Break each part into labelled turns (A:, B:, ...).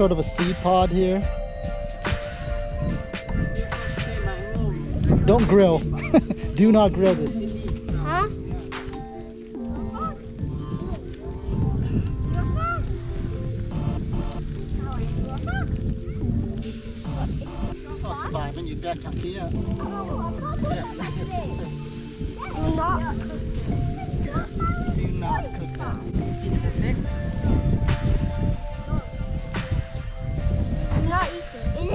A: sort of a seed pod here. Don't grill. Do not grill this.
B: Huh?
A: Surviving your deck up here.
B: Do not.
A: Do not cook that.
B: I'm not eating.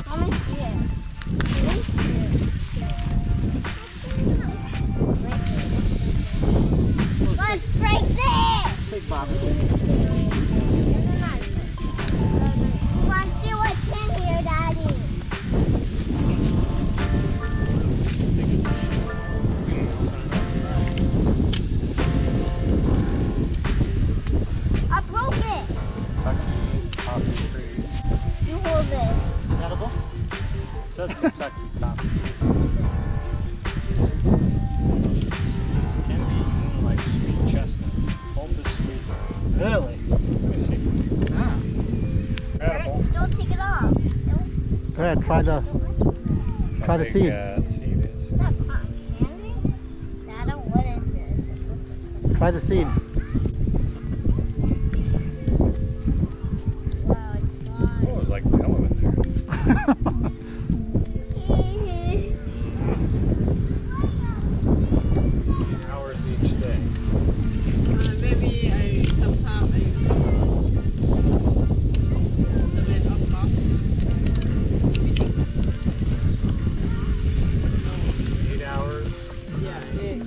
B: Let me see it. Let's break this!
A: Big Bobby.
B: Want to see what's in here, Daddy? I broke it. You hold this.
A: Edible?
C: Says Kentucky coffee. Can be eaten like sweet chestnuts. Both is sweet.
A: Really?
C: Let me see.
A: Ah.
C: Edible.
B: Don't take it off.
A: Go ahead, try the Try the seed.
C: Seed is.
B: Is that cotton candy? Dada, what is this?
A: try the seed.
B: Wow, it's fine.
C: Oh, it's like hell in there. 8 hours each day.
D: Maybe sometime I the bit of coffee.
C: 8 hours.
D: Yeah, egg.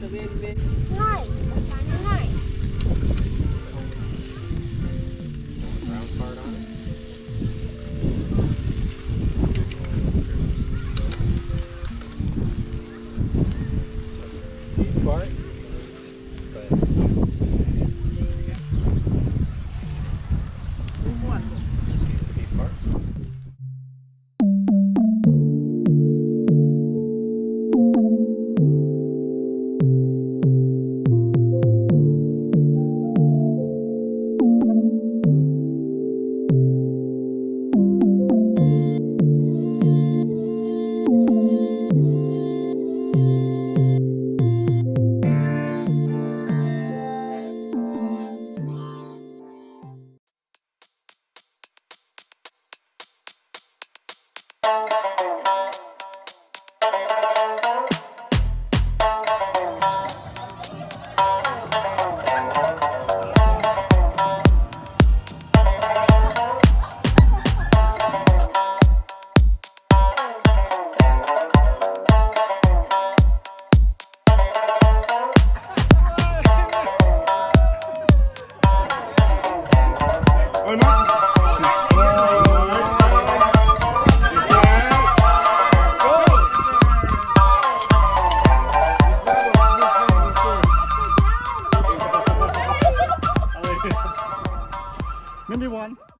D: The bit.
B: Nice. That's kind of nice.
C: Brown part on it. Seed part. But
D: What?
C: see the seed part.